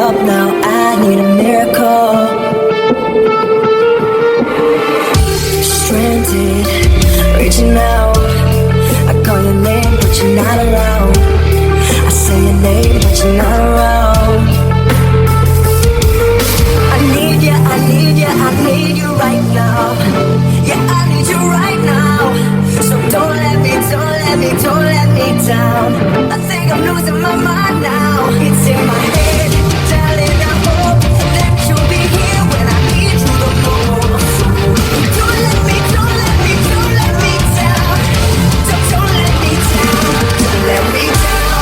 up now, I need a miracle. Stranded, reaching out. I call your name, but you're not around. I say your name, but you're not around. I need you, I need you, I need you right now. Yeah, I need you right now. So don't let me, don't let me, don't let me down. I think I'm losing my mind now. It's in my head, darling, I hope that you'll be here when I need you the most. Don't let me, don't let me, don't let me down. Don't let me down, don't let me down.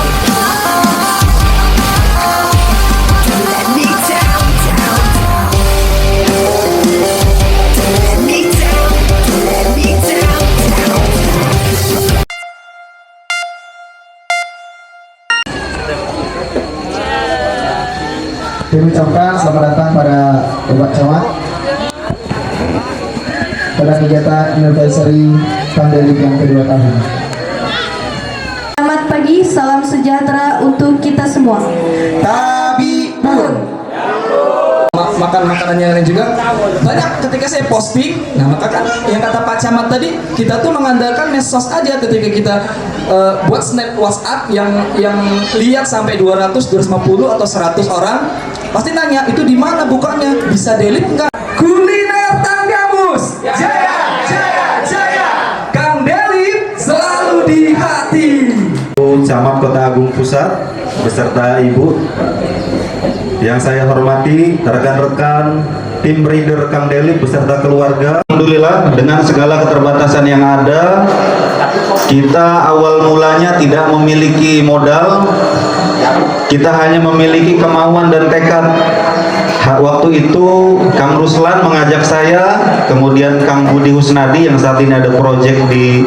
Don't let me down, down, down. Don't let me down, don't let me down, down. Kami ucapkan selamat datang pada Bapak Camat pada kegiatan anniversary Kandelik yang kedua tahun. Selamat pagi, salam sejahtera untuk kita semua. Tapi pun makan makanan yang lain juga banyak ketika saya posting. Nah maka kan yang kata Pak Camat tadi, kita tuh mengandalkan medsos aja ketika kita buat snap WhatsApp yang lihat sampai 200, 250 atau 100 orang pasti nanya itu di mana bukanya, bisa delete enggak? Kuliner Tanggamus, jaya jaya jaya, Kang Delip selalu di hati. Camat Kota Agung Pusat beserta Ibu yang saya hormati, rekan-rekan tim breeder Kang Delip beserta keluarga. Alhamdulillah dengan segala keterbatasan yang ada, kita awal mulanya tidak memiliki modal, kita hanya memiliki kemauan dan tekad. Waktu itu Kang Ruslan mengajak saya, kemudian Kang Budi Husnadi yang saat ini ada proyek di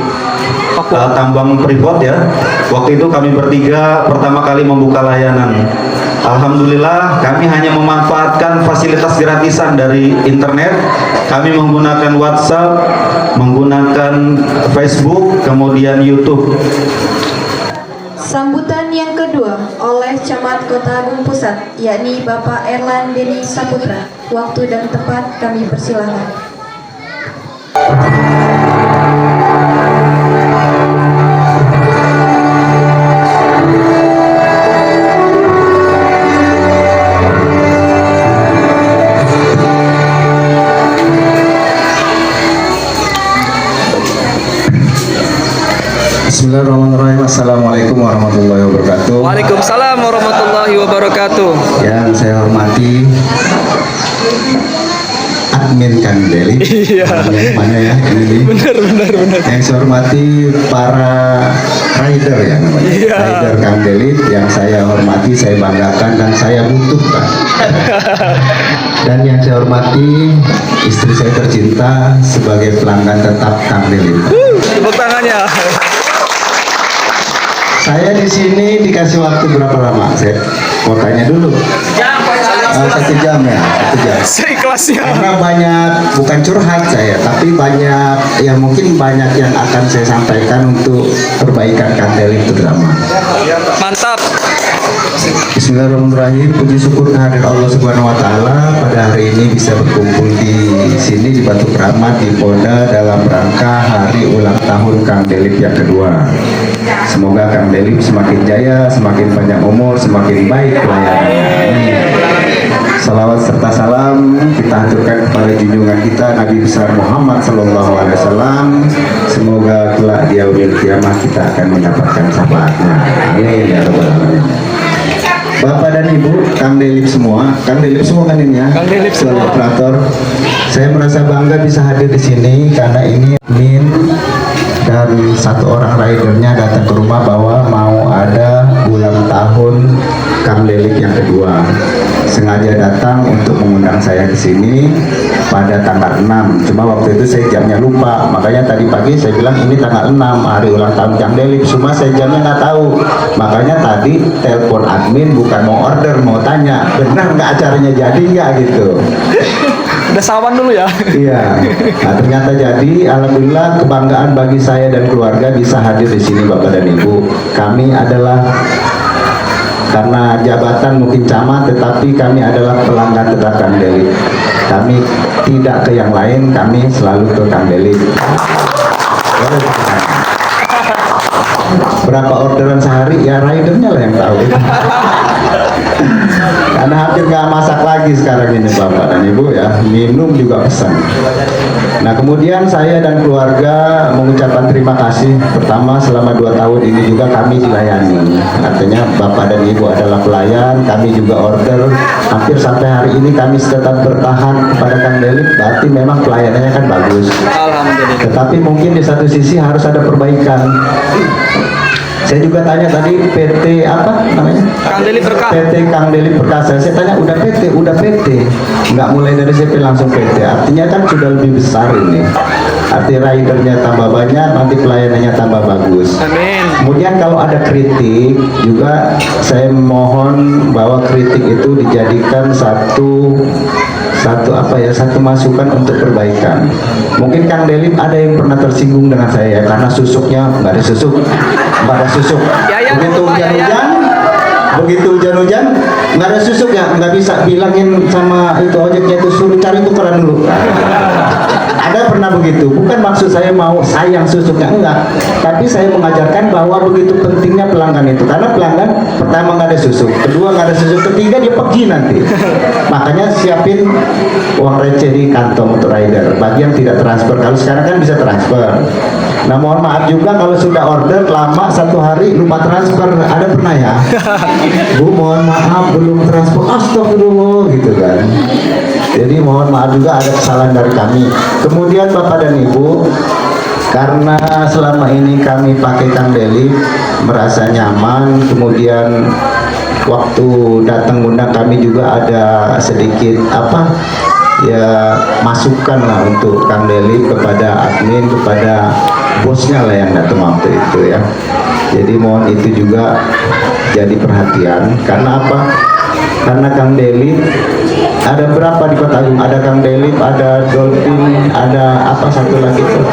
tambang Freeport ya. Waktu itu kami bertiga pertama kali membuka layanan. Alhamdulillah kami hanya memanfaatkan fasilitas gratisan dari internet. Kami menggunakan WhatsApp, menggunakan Facebook, kemudian YouTube. Sambutan yang kedua oleh Camat Kota Agung Pusat, yakni Bapak Erlan Deni Saputra. Waktu dan tempat kami persilahkan. Bismillahirrahmanirrahim. Assalamualaikum warahmatullahi wabarakatuh. Waalaikumsalam warahmatullahi wabarakatuh. Yang saya hormati admin Kang Delip. Iya. Mana ya ini? Benar. Yang saya hormati para rider ya namanya. Iya. Rider Kang Delip yang saya hormati, saya banggakan dan saya butuhkan. Dan yang saya hormati istri saya tercinta sebagai pelanggan tetap Kang Delip. Tepuk tangannya. Saya di sini dikasih waktu berapa lama? Saya mau tanya dulu. 1 jam ya, 1 jam. Seikhlasnya. Karena banyak, bukan curhat saya, tapi banyak, ya mungkin banyak yang akan saya sampaikan untuk perbaikan Kang Delip terutama. Mantap. Bismillahirrahmanirrahim. Puji syukur kehadirat Allah Subhanahu Wa Taala pada hari ini bisa berkumpul di sini di Batu Keramat di Polda dalam rangka hari ulang tahun Kang Delip yang kedua. Semoga Kang Delip semakin jaya, semakin panjang umur, semakin baik pelayanannya. Salawat serta salam kita haturkan kepada junjungan kita Nabi besar Muhammad Sallallahu Alaihi Wasallam. Semoga kelak di yaumil kiamah kita akan mendapatkan syafaatnya. Amin ya rabbal alamin. Bapak dan Ibu, Kang Delip semua kan ini ya. Kang Delip semua. Operator. Saya merasa bangga bisa hadir di sini karena ini Min dan satu orang ridernya datang ke rumah bahwa mau ada ulang tahun Kang Delip yang kedua. Sengaja datang untuk mengundang saya ke sini pada tanggal 6. Cuma waktu itu saya jamnya lupa. Makanya tadi pagi saya bilang ini tanggal 6 hari ulang tahun Kang Delip. Cuma saya jamnya nggak tahu. Makanya tadi telepon admin bukan mau order, mau tanya benar nggak acaranya jadi nggak gitu. Udah sawan dulu ya. Iya. Nah, ternyata jadi. Alhamdulillah kebanggaan bagi saya dan keluarga bisa hadir di sini Bapak dan Ibu. Kami adalah karena jabatan mungkin camat, tetapi kami adalah pelanggan tetap Kang Delip. Kami tidak ke yang lain, kami selalu ke Kang Delip. Berapa orderan sehari ya ridernya lah yang tahu. Karena hampir nggak masak lagi sekarang ini Bapak dan Ibu ya, minum juga pesan. Nah kemudian saya dan keluarga mengucapkan terima kasih. Pertama selama 2 tahun ini juga kami dilayani. Artinya Bapak dan Ibu adalah pelayan, kami juga order. Hampir sampai hari ini kami tetap bertahan kepada Kang Delip. Berarti memang pelayanannya kan bagus. Alhamdulillah. Tetapi mungkin di satu sisi harus ada perbaikan. Saya juga tanya tadi PT apa namanya? Kang Delip Berkah. PT Kang Delip Perkasa. Saya tanya udah PT, nggak mulai dari CP langsung PT. Artinya kan sudah lebih besar ini. Arti ridernya tambah banyak, nanti pelayanannya tambah bagus. Amin. Kemudian kalau ada kritik juga saya mohon bahwa kritik itu dijadikan satu masukan untuk perbaikan. Mungkin Kang Delip ada yang pernah tersinggung dengan saya karena susuknya nggak ada susuk. Begitu hujan-hujan nggak ada susuk ya, nggak bisa bilangin sama itu ojeknya itu suruh cari tukeran dulu. Ada pernah begitu, bukan maksud saya mau sayang susuknya, enggak, tapi saya mengajarkan bahwa begitu pentingnya pelanggan itu, karena pelanggan pertama nggak ada susuk, kedua nggak ada susuk, ketiga dia pergi nanti. Makanya siapin uang receh di kantong untuk rider bagi yang tidak transfer. Kalau sekarang kan bisa transfer. Nah mohon maaf juga kalau sudah order lama 1 hari lupa transfer, ada pernah ya? Bu mohon maaf belum transfer, astagfirullah gitu kan. Jadi mohon maaf juga ada kesalahan dari kami. Kemudian Bapak dan Ibu, karena selama ini kami pakai Kang Delip merasa nyaman, kemudian waktu datang undang kami juga ada sedikit masukan lah untuk Kang Delip kepada admin, kepada bosnya lah yang datang waktu itu ya. Jadi mohon itu juga jadi perhatian. Karena apa? Karena Kang Delip ada berapa di Kota Agung? Ada Kang Delip, ada Dolphin, ada satu lagi tuh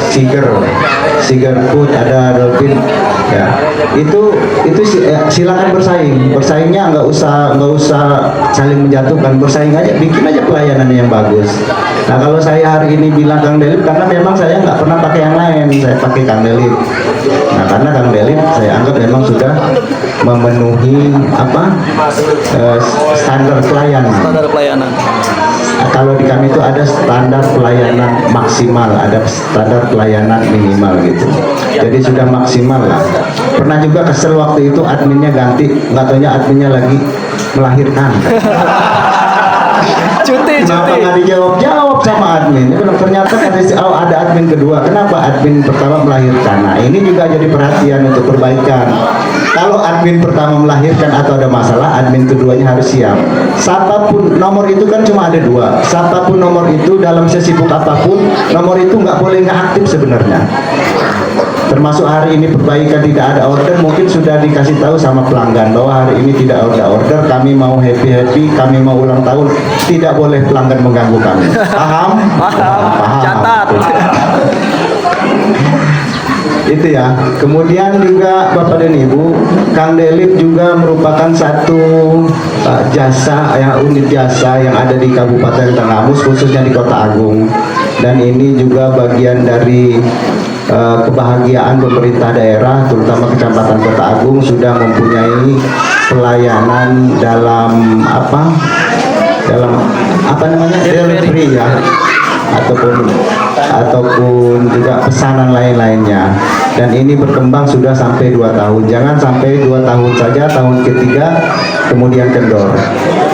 Siger Food, ada Dolphin. Ya, itu silakan bersaing. Bersaingnya nggak usah saling menjatuhkan. Bersaing aja, bikin aja pelayanan yang bagus. Nah kalau saya hari ini bilang Kang Delip karena memang saya nggak pernah pakai yang lain, saya pakai Kang Delip. Nah karena Kang Delip saya anggap memang sudah memenuhi standar pelayanan. Nah, kalau di kami itu ada standar pelayanan maksimal, ada standar pelayanan minimal gitu. Jadi sudah maksimal lah. Pernah juga kesel waktu itu adminnya ganti, nggak taunya adminnya lagi melahirkan. Kenapa nggak dijawab sama admin? Ternyata ada admin kedua. Kenapa admin pertama melahirkan? Nah ini juga jadi perhatian untuk perbaikan. Kalau admin pertama melahirkan atau ada masalah, admin keduanya harus siap. Siapapun nomor itu kan cuma ada 2. Siapapun nomor itu dalam sesibuk apapun, nomor itu nggak boleh nggak aktif sebenarnya. Termasuk hari ini perbaikan tidak ada order, mungkin sudah dikasih tahu sama pelanggan bahwa hari ini tidak ada order, kami mau happy, kami mau ulang tahun, tidak boleh pelanggan mengganggu kami. Paham? Paham. Catat. Itu ya. Kemudian juga Bapak dan Ibu, Kang Delip juga merupakan satu unit jasa yang ada di Kabupaten Tanggamus, khususnya di Kota Agung. Dan ini juga bagian dari kebahagiaan pemerintah daerah, terutama Kecamatan Kota Agung sudah mempunyai pelayanan dalam delivery ya, ataupun juga pesanan lain-lainnya. Dan ini berkembang sudah sampai 2 tahun. Jangan sampai 2 tahun saja, tahun ketiga kemudian kendor.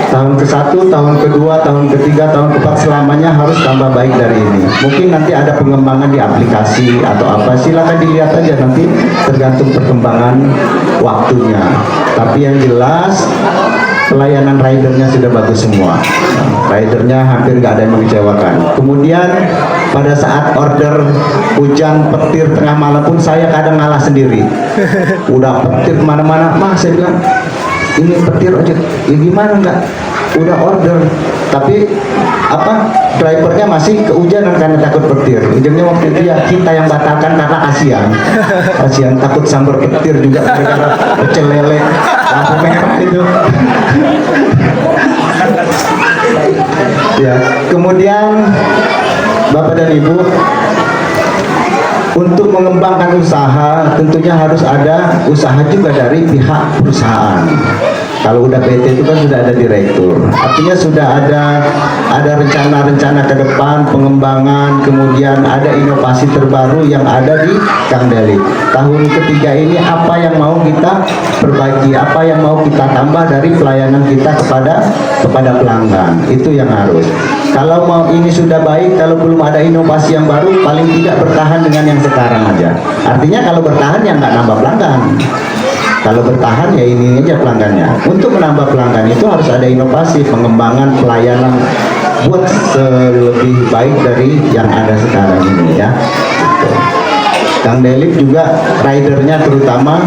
Tahun ke-1, tahun kedua, tahun ketiga, tahun keempat, selamanya harus tambah baik dari ini. Mungkin nanti ada pengembangan di aplikasi atau apa, silakan dilihat aja nanti tergantung perkembangan waktunya. Tapi yang jelas pelayanan ridernya sudah bagus semua. Ridernya hampir nggak ada yang mengecewakan. Kemudian pada saat order hujan petir tengah malam pun saya kadang ngalah sendiri. Udah petir kemana-mana, saya bilang ini petir aja, ya gimana enggak? udah order, tapi drivernya masih kehujanan karena takut petir. Ujungnya waktu itu ya kita yang batalkan karena kasihan takut sambar petir juga gara-gara pecel lele lampu merah itu. Ya, kemudian Bapak dan Ibu, untuk mengembangkan usaha tentunya harus ada usaha juga dari pihak perusahaan. Kalau udah PT itu kan sudah ada direktur, artinya sudah ada rencana-rencana ke depan pengembangan, kemudian ada inovasi terbaru yang ada di Kang Delip. Tahun ketiga ini apa yang mau kita perbaiki, apa yang mau kita tambah dari pelayanan kita kepada pelanggan, itu yang harus. Kalau mau ini sudah baik, kalau belum ada inovasi yang baru, paling tidak bertahan dengan yang sekarang aja. Artinya kalau bertahan ya nggak nambah pelanggan. Kalau bertahan ya ini aja pelanggannya. Untuk menambah pelanggan itu harus ada inovasi, pengembangan pelayanan buat lebih baik dari yang ada sekarang ini ya. Kang Delip juga ridernya terutama,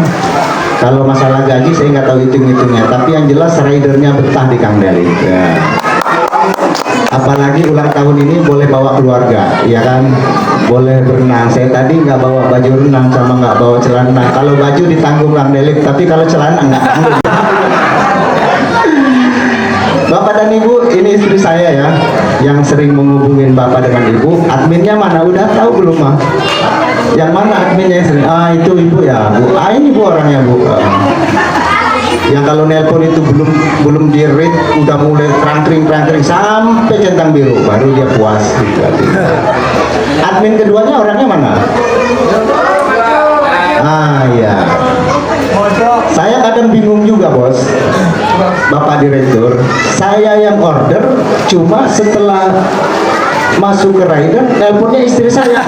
kalau masalah gaji saya nggak tahu hitung-hitungnya, tapi yang jelas ridernya betah di Kang Delip ya. Apalagi ulang tahun ini boleh bawa keluarga, ya kan, boleh berenang. Saya tadi nggak bawa baju renang sama nggak bawa celana. Kalau baju ditanggung Kang Delip, tapi kalau celana nggak tanggung. Bapak dan Ibu, ini istri saya ya, yang sering menghubungin Bapak dengan Ibu. Adminnya mana? Udah tahu belum mah? Yang mana adminnya yang sering? Ah itu Ibu ya, Bu. Ah ini Bu orangnya Bu. Yang kalau nelpon itu belum di read udah mulai trangkring sampai centang biru baru dia puas gitu. Admin keduanya orangnya mana? Ah ya, saya kadang bingung juga bos, Bapak Direktur. Saya yang order, cuma setelah masuk ke rider, nelponnya istri saya.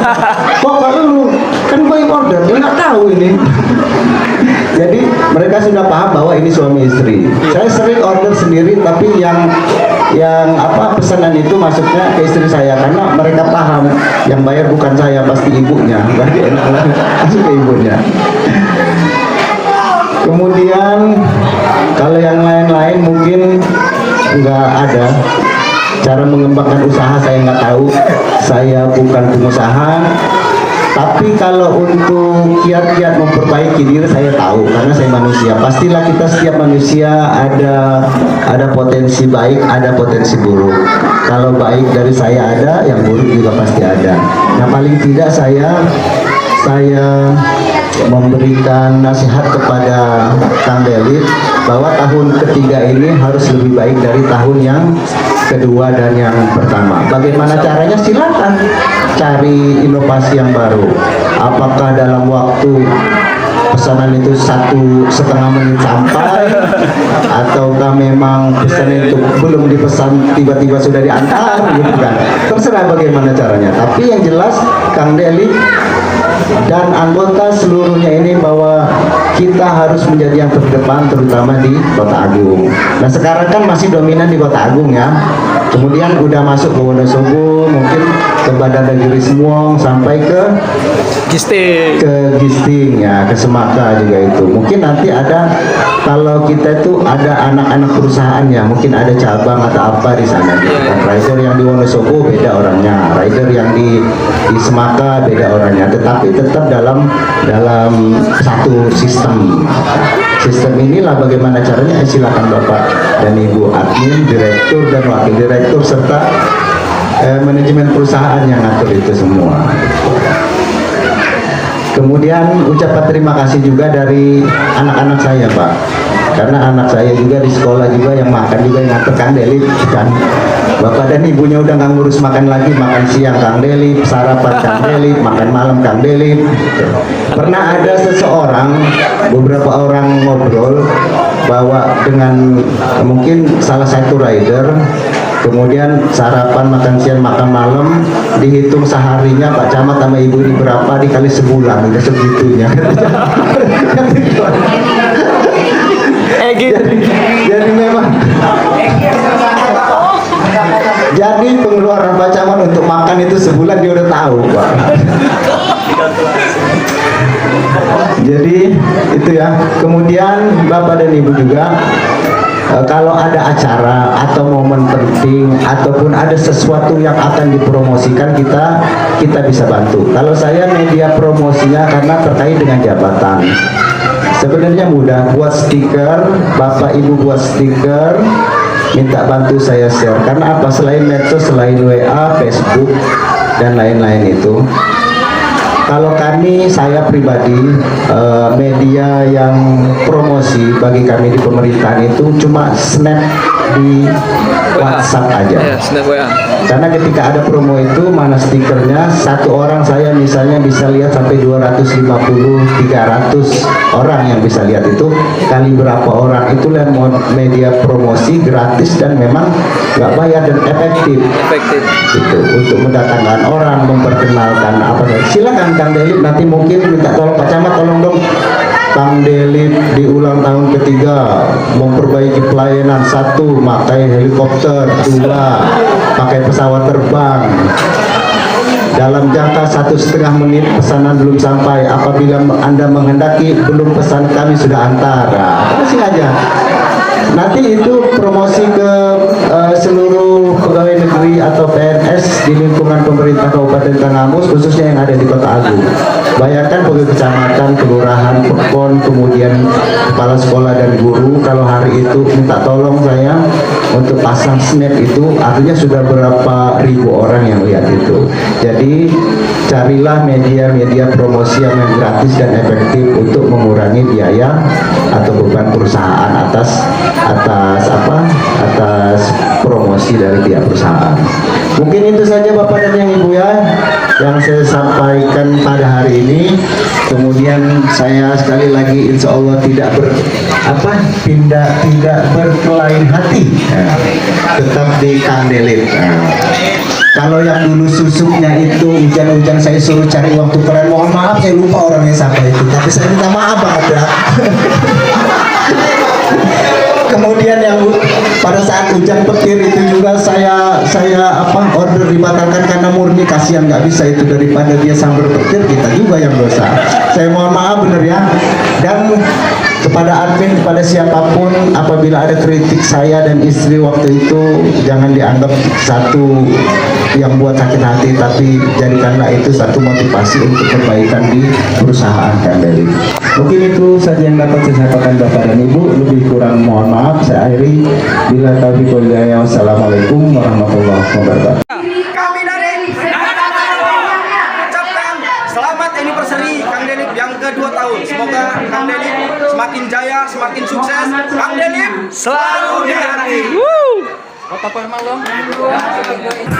Kok lu kan gue yang order, dia nggak tahu ini. Jadi mereka sudah paham bahwa ini suami istri. Saya sering order sendiri, tapi yang pesanan itu masuknya ke istri saya karena mereka paham yang bayar bukan saya, pasti ibunya. Berarti enak lah masuk ke ibunya. Kemudian kalau yang lain-lain mungkin nggak ada. Cara mengembangkan usaha saya nggak tahu, saya bukan pengusaha. Tapi kalau untuk kiat-kiat memperbaiki diri saya tahu, karena saya manusia. Pastilah kita setiap manusia ada potensi baik, ada potensi buruk. Kalau baik dari saya ada, yang buruk juga pasti ada. Nah paling tidak saya memberikan nasihat kepada Kang Delip bahwa tahun ketiga ini harus lebih baik dari tahun yang kedua dan yang pertama. Bagaimana caranya? Silakan cari inovasi yang baru. Apakah dalam waktu pesanan itu 1,5 menit sampai, ataukah memang pesanan itu belum dipesan tiba-tiba sudah diantar gitu kan? Terserah bagaimana caranya. Tapi yang jelas Kang Delip dan anggota seluruhnya ini bahwa kita harus menjadi yang terdepan, terutama di Kota Agung. Nah sekarang kan masih dominan di Kota Agung ya, kemudian udah masuk ke Wonosobo, mungkin ke Badan Negeri Semuang, sampai ke Gisting ya, ke Semaka juga itu. Mungkin nanti ada, kalau kita itu ada anak-anak perusahaannya, mungkin ada cabang atau apa di sana. Rider yang di Wonosobo beda orangnya, rider yang di Semaka beda orangnya, tetapi tetap dalam satu sistem. Sistem inilah bagaimana caranya, silakan Bapak dan Ibu admin, direktur dan wakil direktur serta manajemen perusahaan yang ngatur itu semua. Kemudian ucapan terima kasih juga dari anak-anak saya Pak, karena anak saya juga di sekolah juga yang makan juga yang ngatur Kang Delip kan. Bapak dan ibunya udah nggak ngurus makan lagi, makan siang Kang Delip, sarapan Kang Delip, makan malam Kang Delip. Pernah ada seseorang, beberapa orang ngobrol bahwa dengan mungkin salah satu rider, kemudian sarapan, makan siang, makan malam, dihitung seharinya Pak Camat sama Ibu ini berapa, dikali sebulan, udah segitunya. Jadi memang jadi pengeluaran Pak Camat untuk makan itu sebulan dia udah tahu Pak. Jadi itu ya. Kemudian Bapak dan Ibu juga kalau ada acara atau momen penting ataupun ada sesuatu yang akan dipromosikan, kita bisa bantu. Kalau saya media promosinya karena terkait dengan jabatan. Sebenarnya mudah, buat stiker, Bapak Ibu buat stiker, minta bantu saya share. Karena apa? Selain medsos, selain WA, Facebook dan lain-lain itu, kalau saya pribadi, media yang promosi bagi kami di pemerintahan itu cuma snap di WhatsApp aja. Snap WA. Karena ketika ada promo itu mana stikernya, satu orang saya misalnya bisa lihat sampai 250, 300 orang yang bisa lihat itu, kali berapa orang, itulah media promosi gratis dan memang nggak bayar dan efektif. Itu untuk mendatangkan orang, memperkenalkan apa saja. Silakan Kang Delip, nanti mungkin minta tolong Pak Camat, tolong dong Kang Delip di ulang tahun ketiga memperbaiki pelayanan, 1 pakai helikopter, 2 pakai pesawat terbang. Dalam jangka 1,5 menit pesanan belum sampai. Apabila Anda menghendaki belum pesan kami sudah antar. Kasih aja. Nanti itu promosi ke seluruh pegawai negeri atau PNS di lingkungan pemerintah Kabupaten Tangamus, khususnya yang ada di Kota Agung. Bayangkan pegawai kecamatan, kelurahan, pekon, kemudian kepala sekolah dan guru, kalau hari itu minta tolong saya untuk pasang snap itu, artinya sudah berapa ribu orang yang lihat itu. Jadi carilah media-media promosi yang gratis dan efektif untuk mengurangi biaya atau beban perusahaan atas promosi dari pihak perusahaan. Mungkin itu saja Bapak dan yang Ibu ya yang saya sampaikan pada hari ini. Kemudian saya sekali lagi insya Allah tidak berkelain hati, tetap di Kang Delip. Kalau yang dulu susuknya itu hujan-hujan saya suruh cari uang tukeran, mohon maaf saya lupa orangnya siapa itu, tapi saya minta maaf banget ya. Kemudian yang pada saat hujan petir itu juga saya order dibatalkan karena murni kasihan nggak bisa itu, daripada dia sambar petir kita juga yang dosa. Saya mohon maaf bener ya. Dan kepada admin, kepada siapapun apabila ada kritik saya dan istri waktu itu, jangan dianggap satu yang buat sakit hati, tapi jadikanlah itu satu motivasi untuk perbaikan di perusahaan Kang Delip. Mungkin itu saja yang dapat saya sampaikan Bapak dan Ibu, lebih kurang mohon maaf. Saya akhiri, bila taufiq wal hidayah. Wassalamualaikum warahmatullahi wabarakatuh. Kami dari ucapkan selamat anniversary Kang Delip yang ke-2 tahun. Semoga Kang Delip semakin jaya, semakin sukses. Kang Delip selalu di hati. Kota Permalong. Tersentuh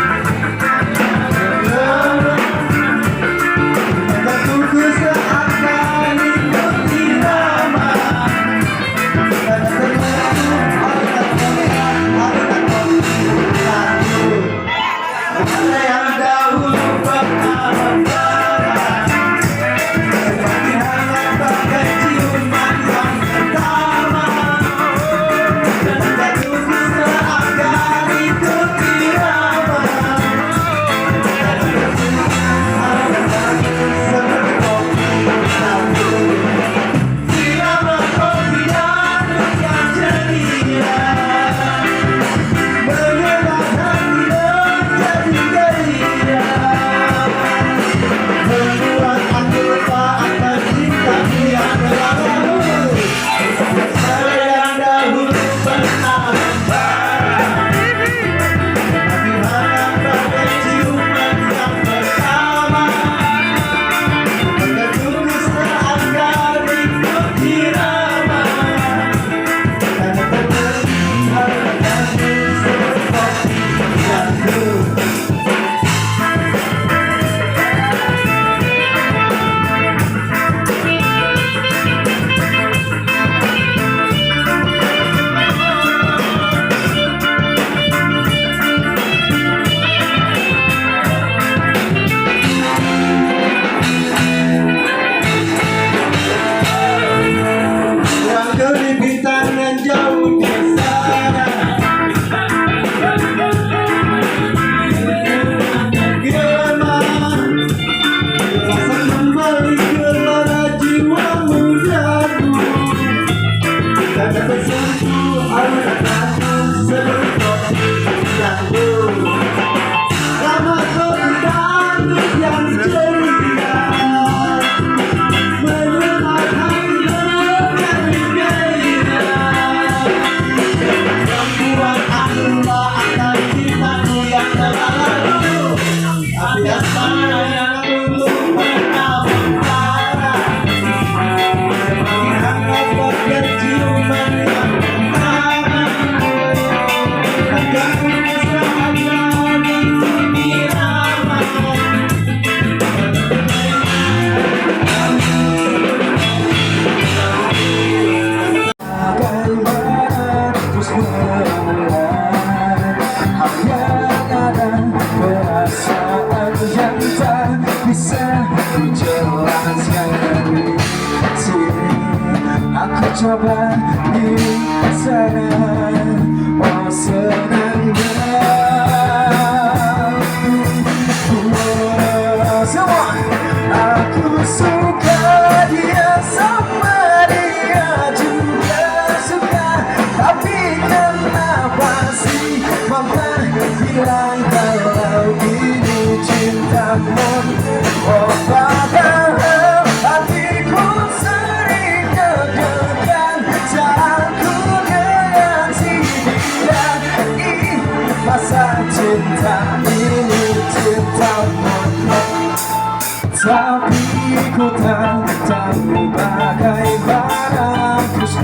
tapi ku tak tahu bagaimana terus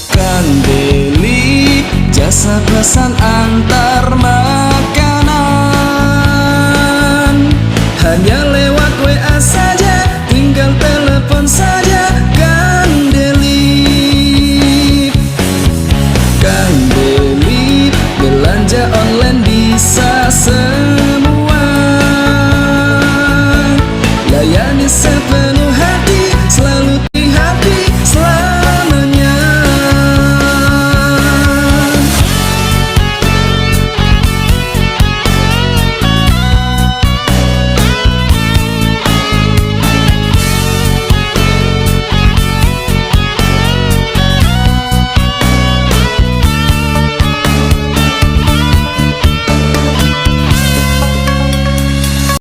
Kang Deli, jasa pesan antar